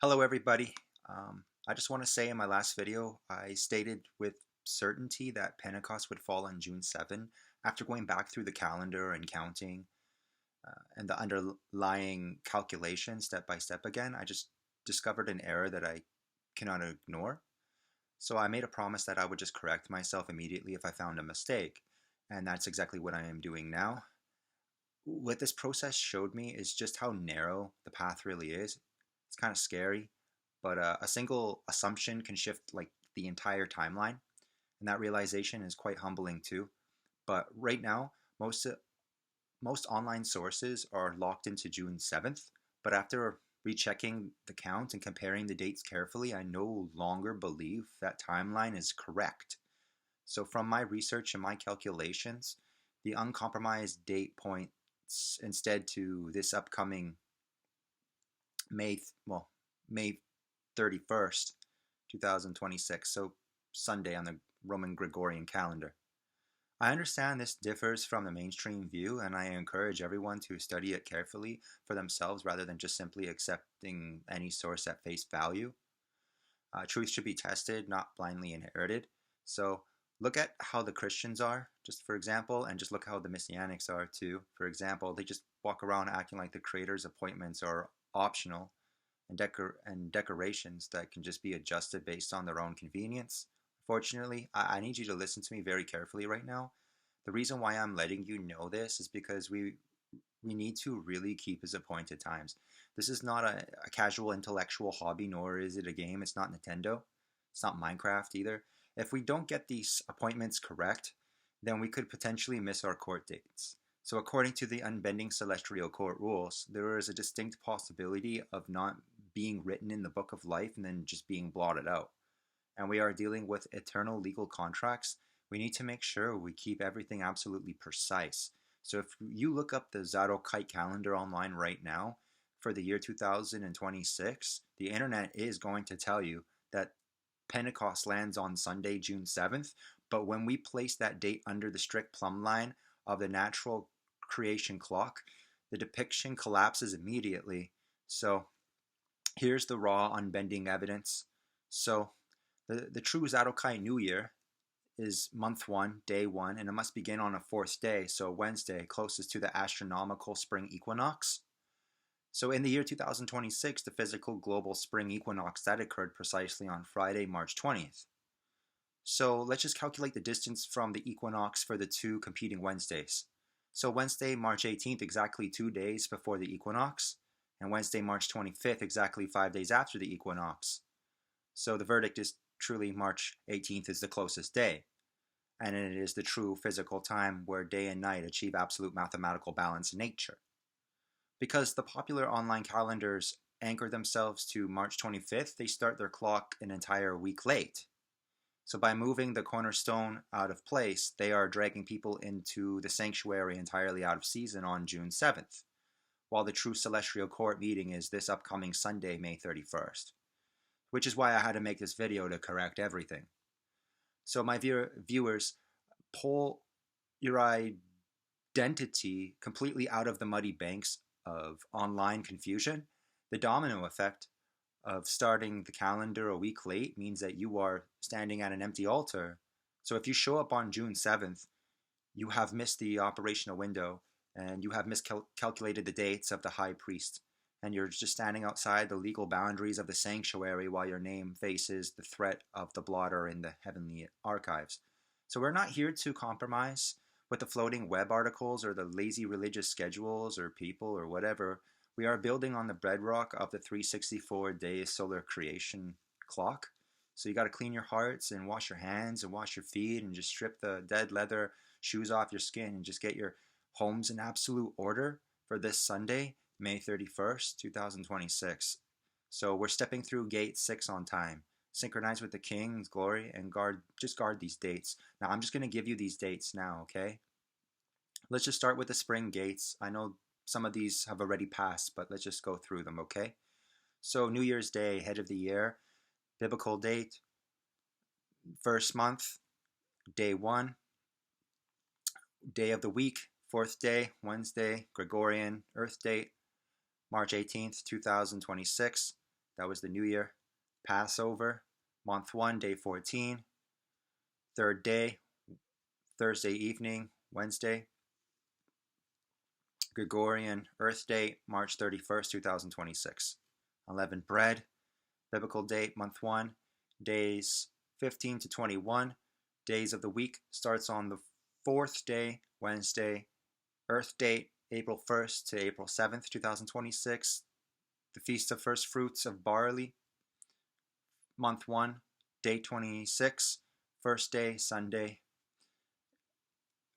Hello, everybody. I just want to say in my last video, I stated with certainty that Pentecost would fall on June 7. After going back through the calendar and counting and the underlying calculation step by step again, I just discovered an error that I cannot ignore. So I made a promise that I would just correct myself immediately if I found a mistake. And that's exactly what I am doing now. What this process showed me is just how narrow the path really is. It's kind of scary, but a single assumption can shift like the entire timeline, and that realization is quite humbling too. But right now, most online sources are locked into June 7th, but after rechecking the count and comparing the dates carefully, I no longer believe that timeline is correct. So from my research and my calculations, the uncompromised date points instead to this upcoming May, May 31st, 2026, so Sunday on the Roman Gregorian calendar. I understand this differs from the mainstream view, and I encourage everyone to study it carefully for themselves rather than just simply accepting any source at face value. Truth should be tested, not blindly inherited. So look at how the Christians are, just for example, and just look how the Messianics are too. For example, they just walk around acting like the Creator's appointments are optional and decorations that can just be adjusted based on their own convenience. Fortunately, I need you to listen to me very carefully right now. The reason why I'm letting you know this is because we need to really keep his appointed times. This is not a casual intellectual hobby, nor is it a game. It's not Nintendo. It's not Minecraft either. If we don't get these appointments correct, then we could potentially miss our court dates. So, according to the unbending celestial court rules, there is a distinct possibility of not being written in the book of life and then just being blotted out. And we are dealing with eternal legal contracts. We need to make sure we keep everything absolutely precise. So if you look up the Zadokite calendar online right now for the year 2026, the internet is going to tell you that Pentecost lands on Sunday, June 7th. But when we place that date under the strict plumb line of the natural creation clock, the depiction collapses immediately. So here's the raw, unbending evidence. So the true Zadokai New Year is month one, day one, and it must begin on a fourth day, so Wednesday, closest to the astronomical spring equinox. So in the year 2026, the physical global spring equinox, that occurred precisely on Friday, March 20th. So let's just calculate the distance from the equinox for the two competing Wednesdays. So Wednesday, March 18th, exactly 2 days before the equinox, and Wednesday, March 25th, exactly 5 days after the equinox. So the verdict is truly March 18th is the closest day, and it is the true physical time where day and night achieve absolute mathematical balance in nature. Because the popular online calendars anchor themselves to March 25th, they start their clock an entire week late. So by moving the cornerstone out of place, they are dragging people into the sanctuary entirely out of season on June 7th, while the true celestial court meeting is this upcoming Sunday, May 31st. Which is why I had to make this video to correct everything. So my viewers, pull your identity completely out of the muddy banks of online confusion. The domino effect of starting the calendar a week late means that you are standing at an empty altar. So if you show up on June 7th, you have missed the operational window and you have miscalculated the dates of the high priest, and you're just standing outside the legal boundaries of the sanctuary while your name faces the threat of the blotter in the heavenly archives. So we're not here to compromise with the floating web articles or the lazy religious schedules or people or whatever. We are building on the bedrock of the 364-day solar creation clock. So you got to clean your hearts and wash your hands and wash your feet and just strip the dead leather shoes off your skin and just get your homes in absolute order for this Sunday, May 31st, 2026. So we're stepping through gate 6 on time. Synchronize with the King's glory and guard these dates. Now I'm just going to give you these dates now, okay? Let's just start with the spring gates. I know some of these have already passed, but let's just go through them, okay? So New Year's Day, head of the year, biblical date, first month, day 1, day of the week, fourth day, Wednesday, Gregorian, Earth date, March 18th, 2026. that was the New Year. Passover, month 1, day 14. Third day, Thursday evening, Wednesday. Gregorian Earth Day, March 31st, 2026. Unleavened bread, biblical date, month 1, days 15 to 21. Days of the week starts on the 4th day, Wednesday. Earth date, April 1st to April 7th, 2026. The Feast of First Fruits of Barley, month 1, day 26. First day, Sunday.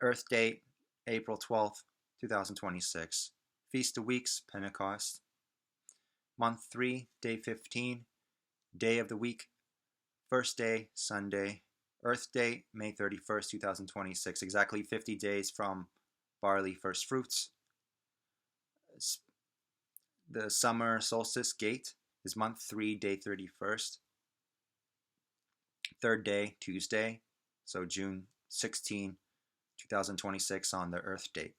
Earth date, April 12th, 2026. Feast of Weeks, Pentecost. Month 3, day 15. Day of the week, first day, Sunday. Earth date, May 31st, 2026. Exactly 50 days from barley first fruits. The summer solstice gate is month 3, day 31st. Third day, Tuesday. So June 16, 2026 on the Earth date.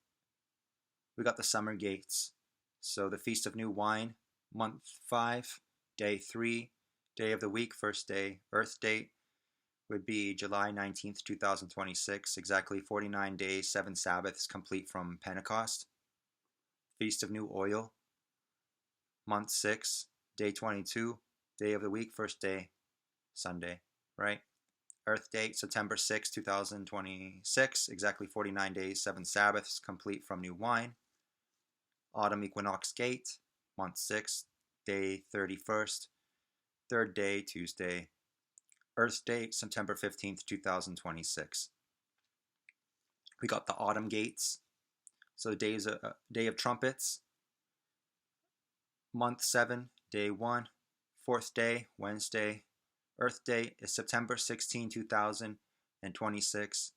We got the summer gates. So the Feast of New Wine, month 5, day 3, day of the week, first day, Earth date would be July 19th, 2026, exactly 49 days, 7 Sabbaths complete from Pentecost. Feast of New Oil, month 6, day 22, day of the week, first day, Sunday, right? Earth date, September 6, 2026, exactly 49 days, 7 Sabbaths complete from New Wine. Autumn Equinox Gate, month 6, day 31st, third day, Tuesday. Earth date, September 15th, 2026. We got the Autumn Gates, so day of Trumpets, month 7, day 1, fourth day, Wednesday. Earth date is September 16, 2026.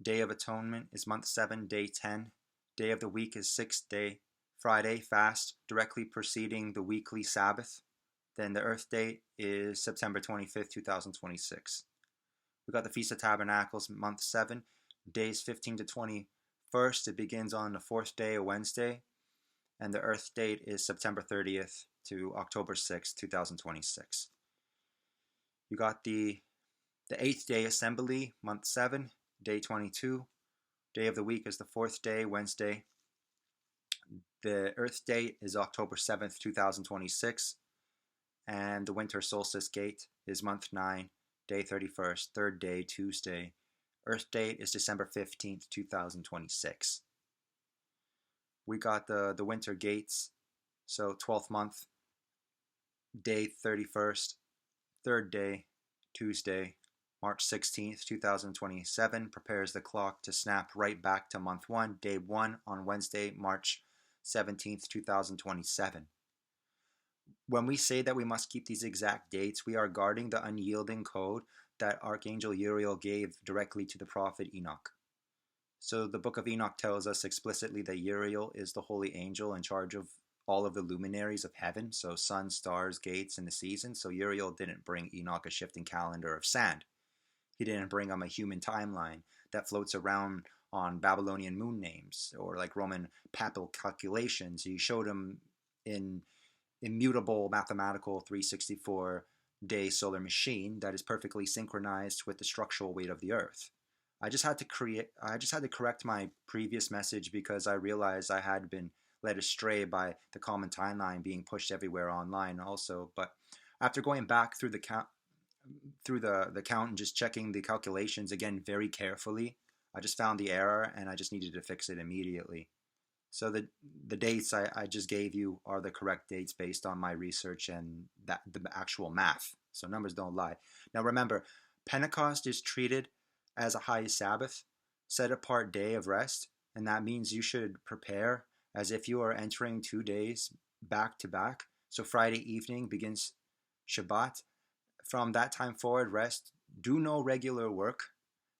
Day of Atonement is month 7, day 10. Day of the week is 6th day, Friday, fast, directly preceding the weekly Sabbath. Then the Earth date is September 25th, 2026. We got the Feast of Tabernacles, month 7, days 15 to 21st. It begins on the 4th day, a Wednesday. And the Earth date is September 30th to October 6th, 2026. You got the 8th day Assembly, month 7, day 22. Day of the week is the 4th day, Wednesday. The Earth date is October 7th, 2026. And the Winter Solstice Gate is month 9, day 31st, third day, Tuesday. Earth date is December 15th, 2026. We got the Winter Gates, so 12th month, day 31st, third day, Tuesday. March 16th, 2027 prepares the clock to snap right back to month 1, day 1 on Wednesday, March 17th, 2027. When we say that we must keep these exact dates, we are guarding the unyielding code that Archangel Uriel gave directly to the prophet Enoch. So the book of Enoch tells us explicitly that Uriel is the holy angel in charge of all of the luminaries of heaven, so sun, stars, gates, and the seasons. So Uriel didn't bring Enoch a shifting calendar of sand. He didn't bring him a human timeline that floats around on Babylonian moon names or like Roman papal calculations. He showed him in immutable mathematical 364-day solar machine that is perfectly synchronized with the structural weight of the Earth. I just had to correct my previous message because I realized I had been led astray by the common timeline being pushed everywhere online also. But after going back through the count and just checking the calculations again very carefully, I just found the error and I just needed to fix it immediately. So the dates I just gave you are the correct dates based on my research and the actual math. So numbers don't lie. Now remember, Pentecost is treated as a high Sabbath, set apart day of rest, and that means you should prepare as if you are entering 2 days back to back. So Friday evening begins Shabbat. From that time forward, rest, do no regular work,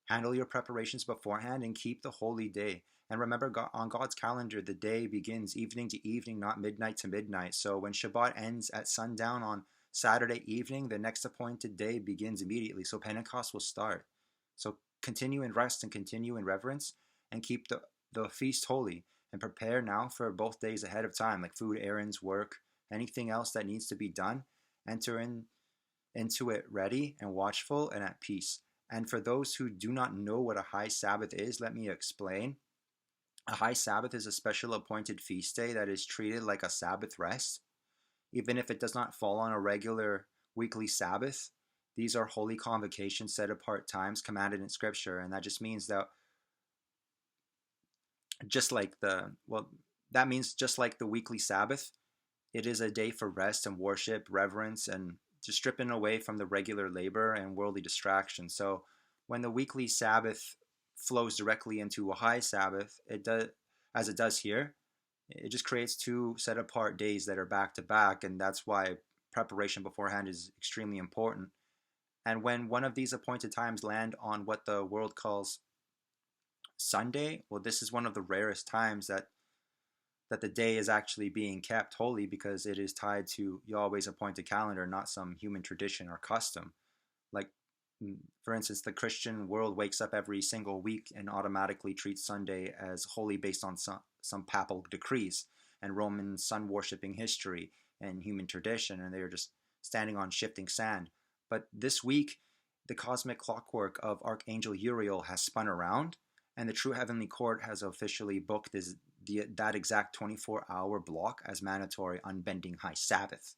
handle your preparations beforehand, and keep the holy day. And remember, on God's calendar, the day begins evening to evening, not midnight to midnight. So when Shabbat ends at sundown on Saturday evening, the next appointed day begins immediately. So Pentecost will start. So continue in rest and continue in reverence and keep the feast holy and prepare now for both days ahead of time, like food, errands, work, anything else that needs to be done, enter into it ready and watchful and at peace. And for those who do not know what a high Sabbath is, let me explain. A high Sabbath is a special appointed feast day that is treated like a Sabbath rest, even if it does not fall on a regular weekly Sabbath. These are holy convocations, set apart times commanded in Scripture, and that just means that just like the well, that means just like the weekly Sabbath, it is a day for rest and worship, reverence, and just stripping away from the regular labor and worldly distractions. So when the weekly Sabbath flows directly into a high Sabbath, it does as it does here. It just creates two set apart days that are back to back, and that's why preparation beforehand is extremely important. And when one of these appointed times land on what the world calls Sunday, well, this is one of the rarest times that the day is actually being kept holy because it is tied to Yahweh's appointed calendar, not some human tradition or custom. Like, for instance, the Christian world wakes up every single week and automatically treats Sunday as holy based on some papal decrees and Roman sun worshipping history and human tradition, and they are just standing on shifting sand. But this week, the cosmic clockwork of Archangel Uriel has spun around, and the true heavenly court has officially booked that exact 24-hour block as mandatory unbending high Sabbath.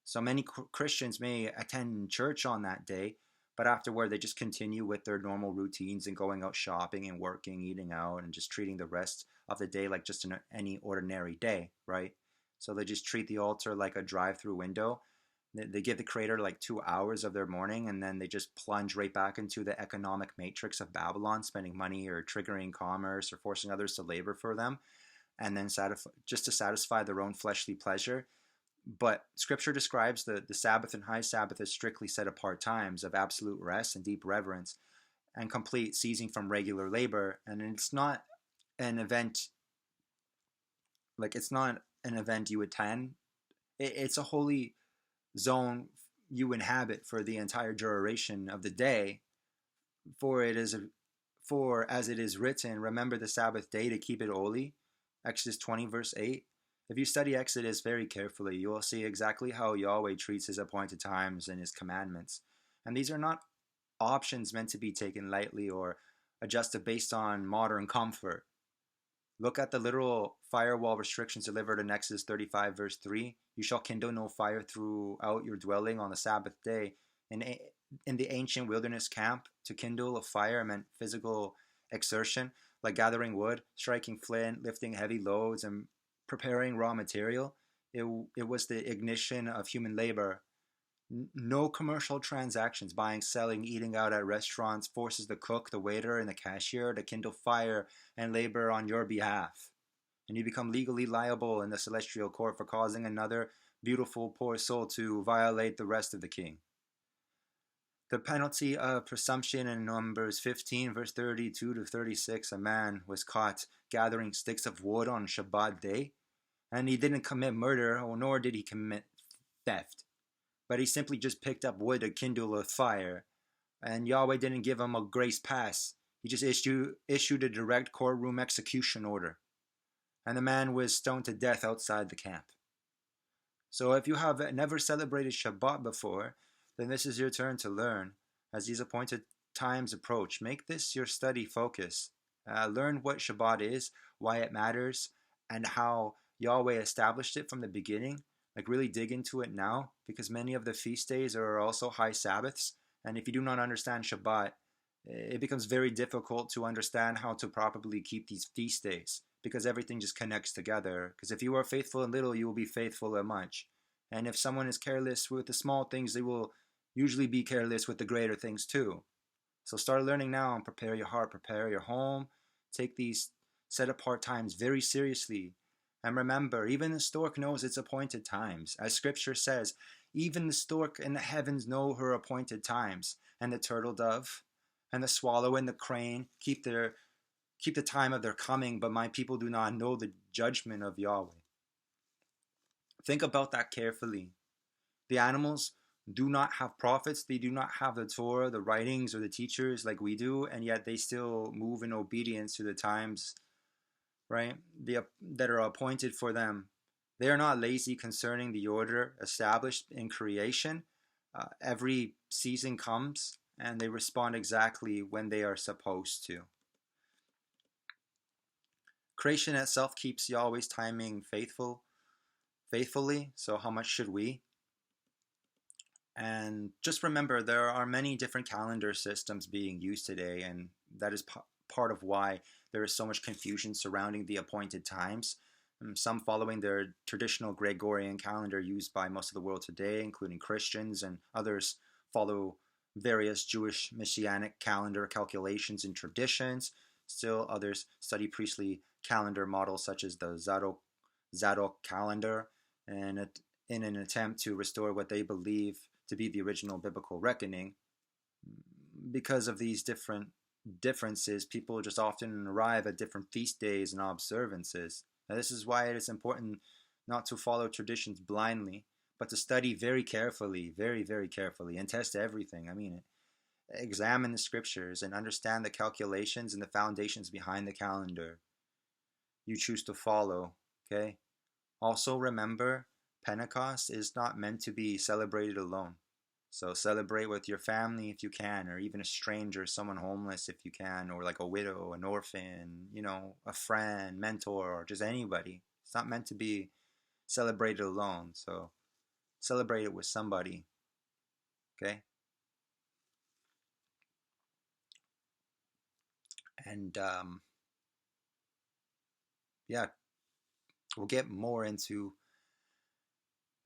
So many Christians may attend church on that day, but afterward they just continue with their normal routines and going out shopping and working, eating out, and just treating the rest of the day like just any ordinary day, right? So they just treat the altar like a drive-through window. They give the Creator like 2 hours of their morning, and then they just plunge right back into the economic matrix of Babylon, spending money or triggering commerce or forcing others to labor for them, and then just to satisfy their own fleshly pleasure. But Scripture describes the Sabbath and high Sabbath as strictly set apart times of absolute rest and deep reverence and complete ceasing from regular labor. And it's not an event it's not an event you attend. It's a holy zone you inhabit for the entire duration of the day. For it is for as it is written, remember the Sabbath day to keep it holy. Exodus 20 verse 8. If you study Exodus very carefully, you will see exactly how Yahweh treats his appointed times and his commandments. And these are not options meant to be taken lightly or adjusted based on modern comfort. Look at the literal firewall restrictions delivered in Exodus 35 verse 3. You shall kindle no fire throughout your dwelling on the Sabbath day. In the ancient wilderness camp, to kindle a fire meant physical exertion, like gathering wood, striking flint, lifting heavy loads, and preparing raw material. It was the ignition of human labor. No commercial transactions, buying, selling, eating out at restaurants, forces the cook, the waiter, and the cashier to kindle fire and labor on your behalf. And you become legally liable in the celestial court for causing another beautiful poor soul to violate the rest of the king. The penalty of presumption in Numbers 15, verse 32 to 36, a man was caught gathering sticks of wood on Shabbat day, and he didn't commit murder, nor did he commit theft, but he simply just picked up wood to kindle a fire, and Yahweh didn't give him a grace pass. He just issued a direct courtroom execution order, and the man was stoned to death outside the camp. So if you have never celebrated Shabbat before, then this is your turn to learn. As these appointed times approach, make this your study focus. Learn what Shabbat is, why it matters, and how Yahweh established it from the beginning. Like, really dig into it now, because many of the feast days are also high Sabbaths. And if you do not understand Shabbat, it becomes very difficult to understand how to properly keep these feast days, because everything just connects together. Because if you are faithful in little, you will be faithful in much. And if someone is careless with the small things, they will usually be careless with the greater things too. So start learning now and prepare your heart, prepare your home. Take these set apart times very seriously. And remember, even the stork knows its appointed times. As Scripture says, even the stork in the heavens know her appointed times. And the turtle dove and the swallow and the crane keep the time of their coming, but my people do not know the judgment of Yahweh. Think about that carefully. The animals do not have prophets. They do not have the Torah, the writings, or the teachers like we do, and yet they still move in obedience to the times, right, that are appointed for them. They are not lazy concerning the order established in creation. Every season comes and they respond exactly when they are supposed to. Creation itself keeps Yahweh's timing faithfully. So how much should we? And just remember, there are many different calendar systems being used today, and that is part of why there is so much confusion surrounding the appointed times. Some following their traditional Gregorian calendar used by most of the world today, including Christians, and others follow various Jewish messianic calendar calculations and traditions. Still, others study priestly calendar models such as the Zadok calendar, and in an attempt to restore what they believe to be the original biblical reckoning. Because of these differences, people just often arrive at different feast days and observances. Now, this is why it is important not to follow traditions blindly, but to study very carefully, very, very carefully, and test everything. I mean, examine the scriptures and understand the calculations and the foundations behind the calendar you choose to follow. Okay? Also, remember, Pentecost is not meant to be celebrated alone. So celebrate with your family if you can, or even a stranger, someone homeless if you can, or like a widow, an orphan, a friend, mentor, or just anybody. It's not meant to be celebrated alone. So celebrate it with somebody. Okay? And yeah, we'll get more into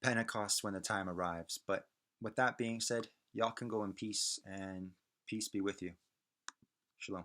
Pentecost when the time arrives. But with that being said, y'all can go in peace, and peace be with you. Shalom.